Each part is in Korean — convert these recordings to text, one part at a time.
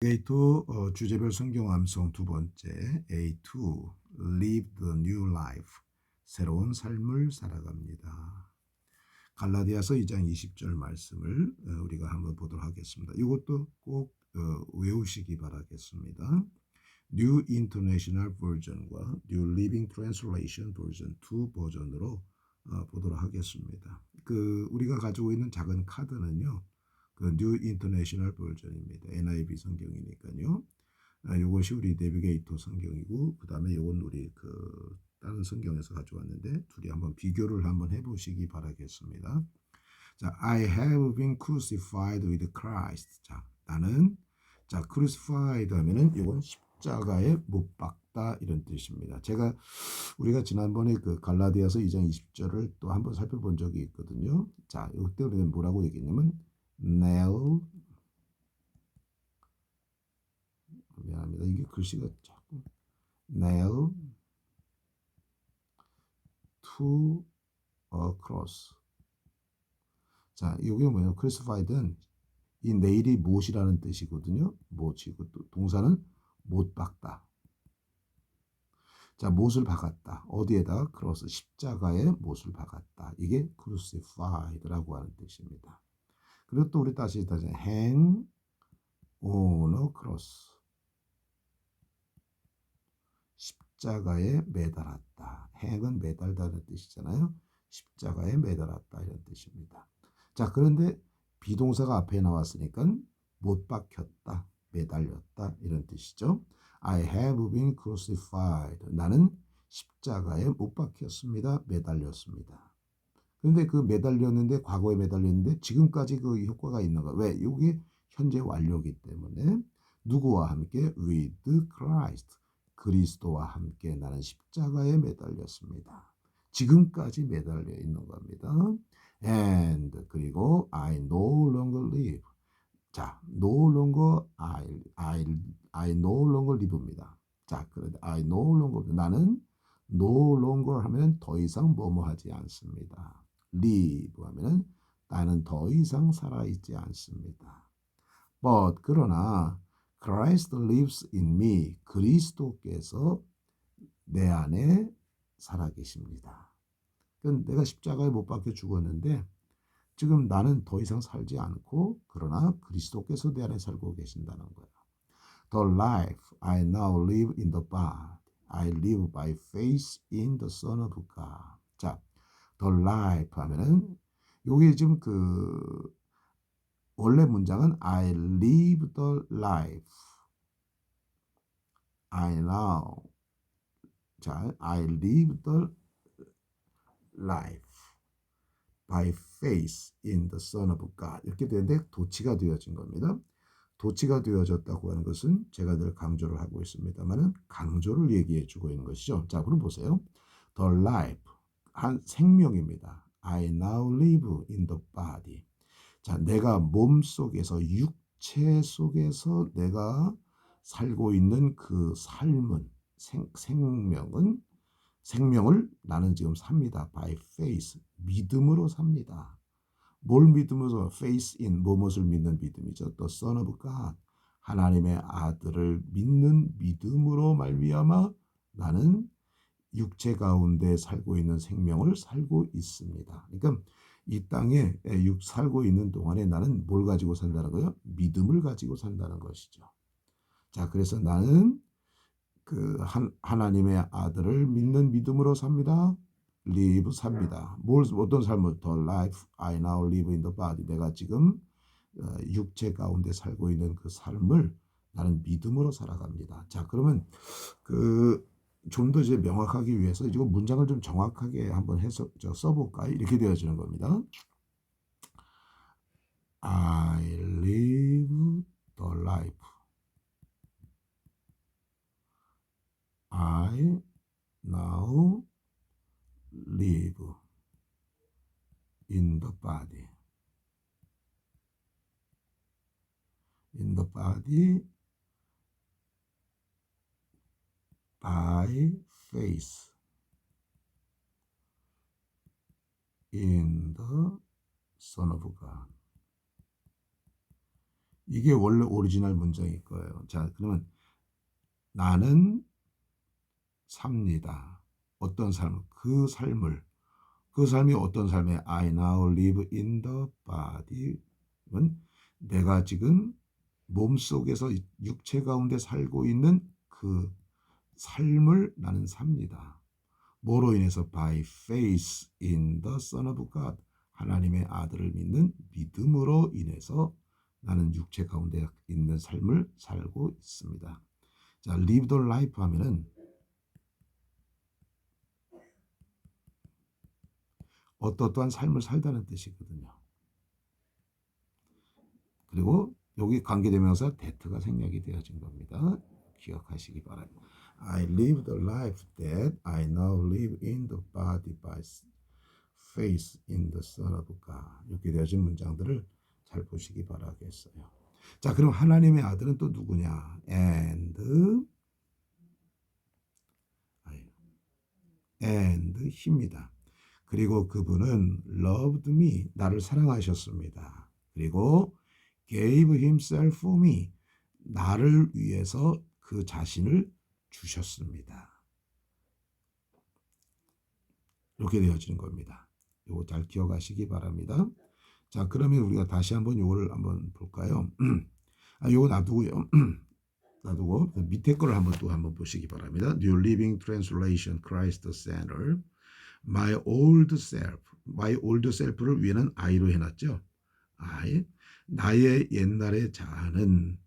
A2 주제별 성경 암송 두 번째 A2 Live the New Life 새로운 삶을 살아갑니다. 갈라디아서 2장 20절 말씀을 우리가 한번 보도록 하겠습니다. 이것도 꼭 외우시기 바라겠습니다. New International Version과 New Living Translation 버전 두 버전으로 보도록 하겠습니다. 우리가 가지고 있는 작은 카드는요. New International 버전입니다. NIV 성경이니까요. 이것이 우리 내비게이터 성경이고 그 다음에 이건 우리 다른 성경에서 가져왔는데 둘이 한번 비교를 한번 해보시기 바라겠습니다. 자, I have been crucified with Christ. 자, 나는 crucified 하면은 이건 십자가에 못 박다 이런 뜻입니다. 우리가 지난번에 갈라디아서 2장 20절을 또 한번 살펴본 적이 있거든요. 자, 이때 우리는 뭐라고 얘기했냐면 nail 미안합니다. 이게 글씨가 자꾸 nail to a cross. 자, 이게 뭐예요? crucified는 이 nail이 못이라는 뜻이거든요. 못이고 또 동사는 못 박다. 자, 못을 박았다. 어디에다가 cross 십자가에 못을 박았다. 이게 crucified라고 하는 뜻입니다. 그리고 또 우리 다시 hang on a cross. 십자가에 매달았다. hang은 매달다는 뜻이잖아요. 십자가에 매달았다 이런 뜻입니다. 자, 그런데 비동사가 앞에 나왔으니까 못 박혔다, 매달렸다 이런 뜻이죠. I have been crucified. 나는 십자가에 못 박혔습니다. 매달렸습니다. 그런데 매달렸는데 과거에 매달렸는데 지금까지 그 효과가 있는가? 왜? 이게 현재 완료이기 때문에 누구와 함께? With Christ. 그리스도와 함께 나는 십자가에 매달렸습니다. 지금까지 매달려 있는 겁니다. And 그리고 I no longer live. 자, no longer I no longer live입니다. 자, 그런데 I no longer 나는 no longer 하면 더 이상 뭐뭐 하지 않습니다. live 하면은 나는 더 이상 살아 있지 않습니다. But 그러나 Christ lives in me. 그리스도께서 내 안에 살아계십니다. 그러니까 내가 십자가에 못 박혀 죽었는데 지금 나는 더 이상 살지 않고 그러나 그리스도께서 내 안에 살고 계신다는 거예요. The life I now live in the body, I live by faith in the Son of God. 자, the life 하면은 요게 지금 원래 문장은 I live the life. I now. 자, I live the life by faith in the Son of God. 이렇게 되는데 도치가 되어진 겁니다. 도치가 되어졌다고 하는 것은 제가 늘 강조를 하고 있습니다만은 강조를 얘기해 주고 있는 것이죠. 자, 그럼 보세요. The life, 한 생명입니다. I now live in the body. 자, 내가 몸 속에서 육체 속에서 내가 살고 있는 그 삶은 생명을 나는 지금 삽니다. By faith, 믿음으로 삽니다. 뭘 믿음으로? Faith in, 무엇을 믿는 믿음이죠. The Son of God, 하나님의 아들을 믿는 믿음으로 말미암아 나는 육체 가운데 살고 있는 생명을 살고 있습니다. 그러니까 이 땅에 살고 있는 동안에 나는 뭘 가지고 산다는 거예요? 믿음을 가지고 산다는 것이죠. 자, 그래서 나는 하나님의 아들을 믿는 믿음으로 삽니다. live 삽니다. 어떤 삶을? The life I now live in the body. 내가 지금 육체 가운데 살고 있는 그 삶을 나는 믿음으로 살아갑니다. 자, 그러면 좀 더 이제 명확하기 위해서 이거 문장을 좀 정확하게 한번 해서 써볼까요? 이렇게 되어지는 겁니다. I live the life. I now live in the body. In the body by faith in the Son of God. 이게 원래 오리지널 문장일 거예요. 자, 그러면 나는 삽니다. 어떤 삶? 그 삶이 어떤 삶에 I now live in the body는 내가 지금 몸속에서 육체 가운데 살고 있는 그 삶을 나는 삽니다. 뭐로 인해서? By faith in the Son of God. 하나님의 아들을 믿는 믿음으로 인해서 나는 육체 가운데 있는 삶을 살고 있습니다. 자, live the life 하면은 어떠한 삶을 살다는 뜻이거든요. 그리고 여기 관계대명사 that가 생략이 되어진 겁니다. 기억하시기 바랍니다. I live the life that I now live in the body by faith in the Son of God. 이렇게 되어진 문장들을 잘 보시기 바라겠어요. 자, 그럼 하나님의 아들은 또 누구냐? and 힘이다. 그리고 그분은 loved me, 나를 사랑하셨습니다. 그리고 gave himself for me, 나를 위해서 그 자신을 주셨습니다. 이렇게 되어지는 겁니다. 이거 잘 기억하시기 바랍니다. 자, 그러면 우리가 다시 한번 이거를 한번 볼까요? 이거 놔두고요. 놔두고 밑에 거를 한번 보시기 바랍니다. New Living Translation, Christ Center. My old self를 위에는 I로 해놨죠. I. 나의 옛날의 자아는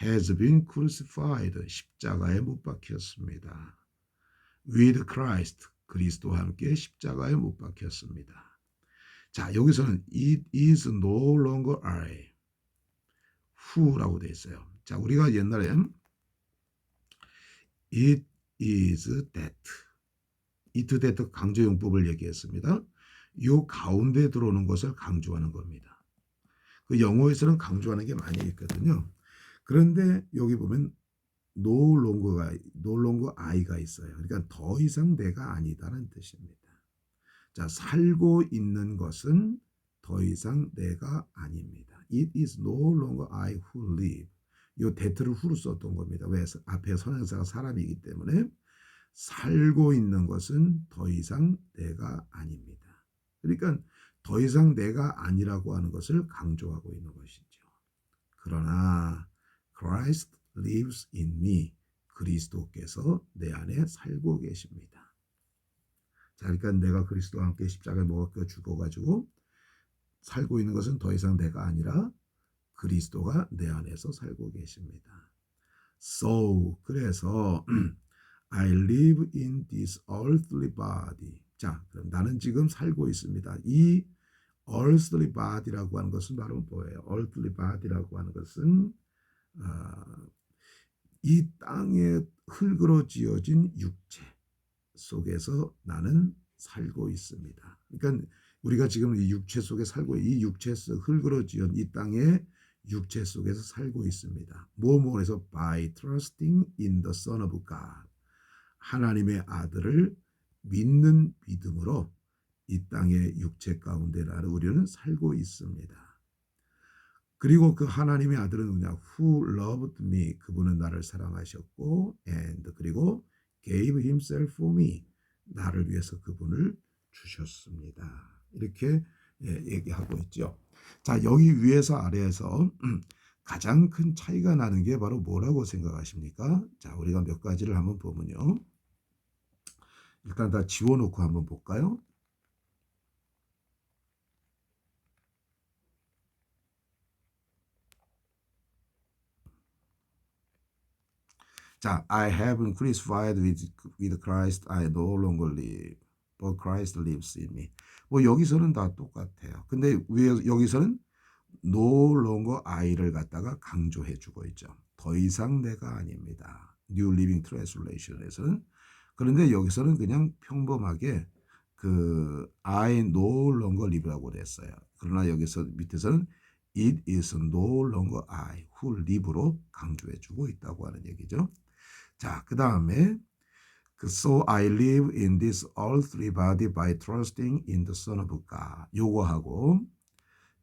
has been crucified. 십자가에 못 박혔습니다. With Christ. 그리스도와 함께 십자가에 못 박혔습니다. 자, 여기서는 it is no longer I. who라고 되어 있어요. 자, 우리가 옛날에 it is that. it that 강조용법을 얘기했습니다. 이 가운데 들어오는 것을 강조하는 겁니다. 그 영어에서는 강조하는 게 많이 있거든요. 그런데 여기 보면 no longer I가 있어요. 그러니까 더 이상 내가 아니다는 뜻입니다. 자, 살고 있는 것은 더 이상 내가 아닙니다. It is no longer I who live. 이 that를 who로 썼던 겁니다. 왜? 앞에 선행사가 사람이기 때문에 살고 있는 것은 더 이상 내가 아닙니다. 그러니까 더 이상 내가 아니라고 하는 것을 강조하고 있는 것이죠. 그러나 Christ lives in me. 그리스도께서 내 안에 살고 계십니다. 자, 그러니까 내가 그리스도와 함께 십자가에 못 박혀 죽어가지고 살고 있는 것은 더 이상 내가 아니라 그리스도가 내 안에서 살고 계십니다. So, 그래서 I live in this earthly body. 자, 그럼 나는 지금 살고 있습니다. 이 earthly body라고 하는 것은 바로 뭐예요? earthly body라고 하는 것은 이 땅에 흙으로 지어진 육체 속에서 나는 살고 있습니다. 그러니까 우리가 지금 이 육체 속에 살고 이 육체 속 흙으로 지은 이 땅의 육체 속에서 살고 있습니다. 뭐뭐해서 by trusting in the Son of God. 하나님의 아들을 믿는 믿음으로 이 땅의 육체 가운데 우리는 살고 있습니다. 그리고 그 하나님의 아들은 누구냐? Who loved me. 그분은 나를 사랑하셨고 and 그리고 gave himself for me. 나를 위해서 그분을 주셨습니다. 이렇게 얘기하고 있죠. 자, 여기 위에서 아래에서 가장 큰 차이가 나는 게 바로 뭐라고 생각하십니까? 자, 우리가 몇 가지를 한번 보면요. 일단 다 지워놓고 한번 볼까요? 자, I have been crucified with Christ. I no longer live, but Christ lives in me. 뭐 여기서는 다 똑같아요. 근데 왜 여기서는 no longer I를 갖다가 강조해주고 있죠. 더 이상 내가 아닙니다. New Living Translation에서는. 그런데 여기서는 그냥 평범하게 그 I no longer live라고 됐어요. 그러나 여기서 밑에서는 It is no longer I who live로 강조해주고 있다고 하는 얘기죠. 자, 그 다음에 So I live in this earthly body by trusting in the Son of God. 요거하고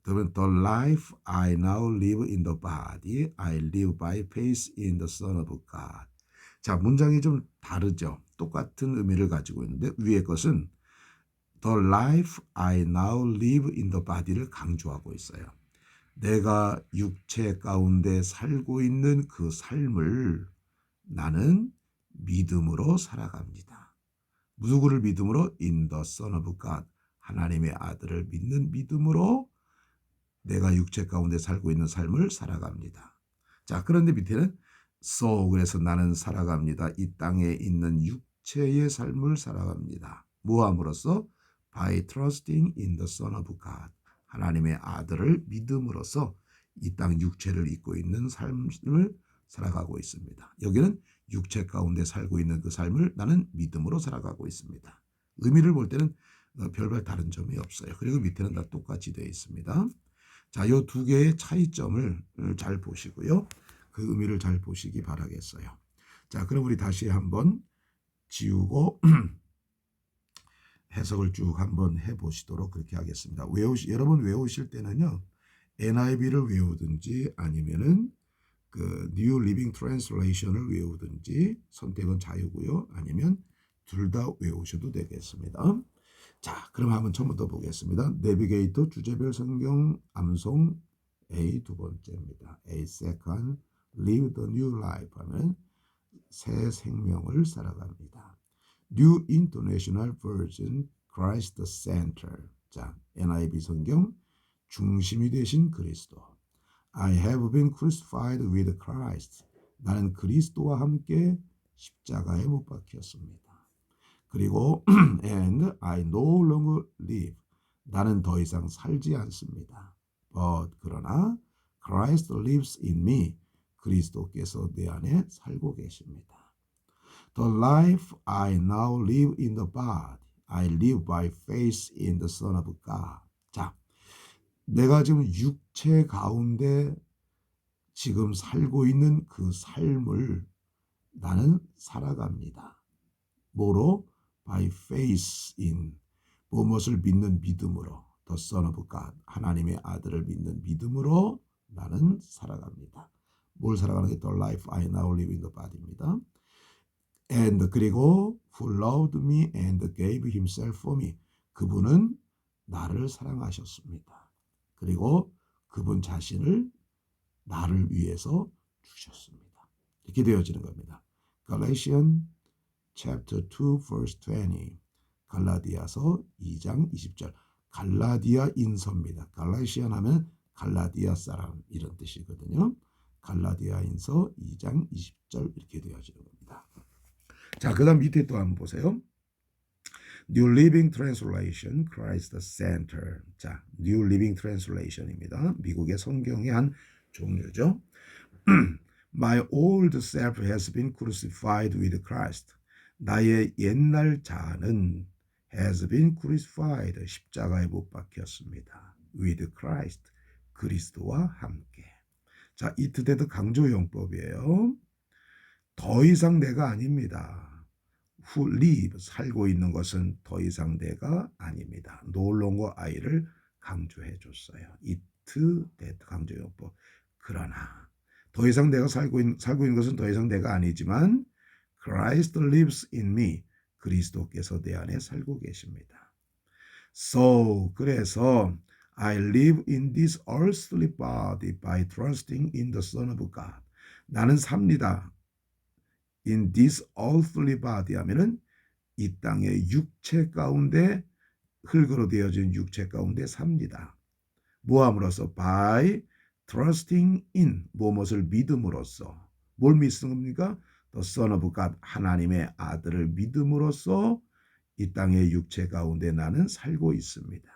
그러면 the life I now live in the body, I live by faith in the Son of God. 자, 문장이 좀 다르죠. 똑같은 의미를 가지고 있는데 위의 것은 the life I now live in the body를 강조하고 있어요. 내가 육체 가운데 살고 있는 그 삶을 나는 믿음으로 살아갑니다. 누구를 믿음으로? In the Son of God. 하나님의 아들을 믿는 믿음으로 내가 육체 가운데 살고 있는 삶을 살아갑니다. 자, 그런데 밑에는 so 그래서 나는 살아갑니다. 이 땅에 있는 육체의 삶을 살아갑니다. 뭐함으로써? By trusting in the Son of God. 하나님의 아들을 믿음으로써 이 땅 육체를 입고 있는 삶을 살아가고 있습니다. 여기는 육체 가운데 살고 있는 그 삶을 나는 믿음으로 살아가고 있습니다. 의미를 볼 때는 별반 다른 점이 없어요. 그리고 밑에는 다 똑같이 되어 있습니다. 자, 요 두 개의 차이점을 잘 보시고요. 그 의미를 잘 보시기 바라겠어요. 자, 그럼 우리 다시 한번 지우고 해석을 쭉 한번 해보시도록 그렇게 하겠습니다. 여러분 외우실 때는요, NIV를 외우든지 아니면은 그 New Living Translation을 외우든지 선택은 자유고요. 아니면 둘 다 외우셔도 되겠습니다. 자, 그럼 한번 처음부터 보겠습니다. 내비게이터 주제별 성경 암송 A 두 번째입니다. A second, live the new life 하면 새 생명을 살아갑니다. New International Version, Christ the Center. 자, NIV 성경 중심이 되신 그리스도. I have been crucified with Christ. 나는 그리스도와 함께 십자가에 못 박혔습니다. 그리고 and I no longer live. 나는 더 이상 살지 않습니다. But 그러나 Christ lives in me. 그리스도께서 내 안에 살고 계십니다. The life I now live in the body, I live by faith in the Son of God. 자, 내가 지금 육체 가운데 지금 살고 있는 그 삶을 나는 살아갑니다. 뭐로? By faith in, 무엇을 믿는 믿음으로, the Son of God, 하나님의 아들을 믿는 믿음으로 나는 살아갑니다. 뭘 살아가는 게 the life I now live in the body입니다. And 그리고 who loved me and gave himself for me. 그분은 나를 사랑하셨습니다. 그리고 그분 자신을 나를 위해서 주셨습니다. 이렇게 되어지는 겁니다. Galatians chapter 2 verse 20. 갈라디아서 2장 20절. 갈라디아 인서입니다. 갈라시안 하면 갈라디아 사람 이런 뜻이거든요. 갈라디아인서 2장 20절 이렇게 되어지는 겁니다. 자, 그 다음 밑에 또 한번 보세요. New Living Translation, Christ the Center. 자, New Living Translation입니다. 미국의 성경의 한 종류죠. My old self has been crucified with Christ. 나의 옛날 자는 has been crucified. 십자가에 못 박혔습니다. With Christ. 그리스도와 함께. 자, 이트데드 강조용법이에요. 더 이상 내가 아닙니다. Who live, 살고 있는 것은 더 이상 내가 아닙니다. No longer I를 강조해 줬어요. it, that 강조용법. 그러나 더 이상 내가 살고 있는 것은 더 이상 내가 아니지만 Christ lives in me. 그리스도께서 내 안에 살고 계십니다. So, 그래서 I live in this earthly body by trusting in the Son of God. 나는 삽니다. In this earthly body 하면은 이 땅의 육체 가운데 흙으로 되어진 육체 가운데 삽니다. 뭐함으로써? By trusting in, 무엇을 믿음으로써. 뭘 믿는 겁니까? The Son of God, 하나님의 아들을 믿음으로써 이 땅의 육체 가운데 나는 살고 있습니다.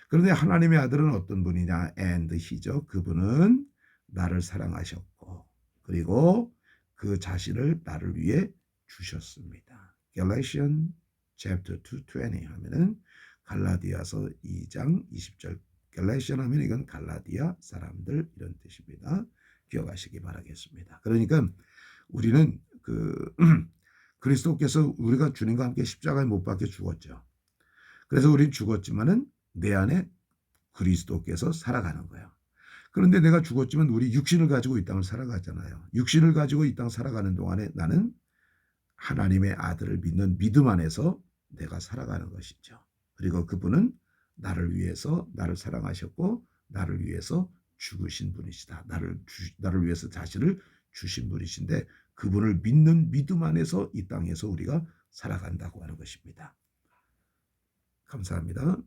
그런데 하나님의 아들은 어떤 분이냐? And He죠. 그분은 나를 사랑하셨고 그리고 그 자신을 나를 위해 주셨습니다. Galatians chapter 2:20 하면은 갈라디아서 2장 20절. 갈라시안 하면 이건 갈라디아 사람들 이런 뜻입니다. 기억하시기 바라겠습니다. 그러니까 우리는 그리스도께서 우리가 주님과 함께 십자가에 못 박혀 죽었죠. 그래서 우리는 죽었지만은 내 안에 그리스도께서 살아가는 거예요. 그런데 내가 죽었지만 우리 육신을 가지고 이 땅을 살아가잖아요. 육신을 가지고 이 땅 살아가는 동안에 나는 하나님의 아들을 믿는 믿음 안에서 내가 살아가는 것이죠. 그리고 그분은 나를 위해서 나를 사랑하셨고 나를 위해서 죽으신 분이시다. 나를 위해서 자신을 주신 분이신데 그분을 믿는 믿음 안에서 이 땅에서 우리가 살아간다고 하는 것입니다. 감사합니다.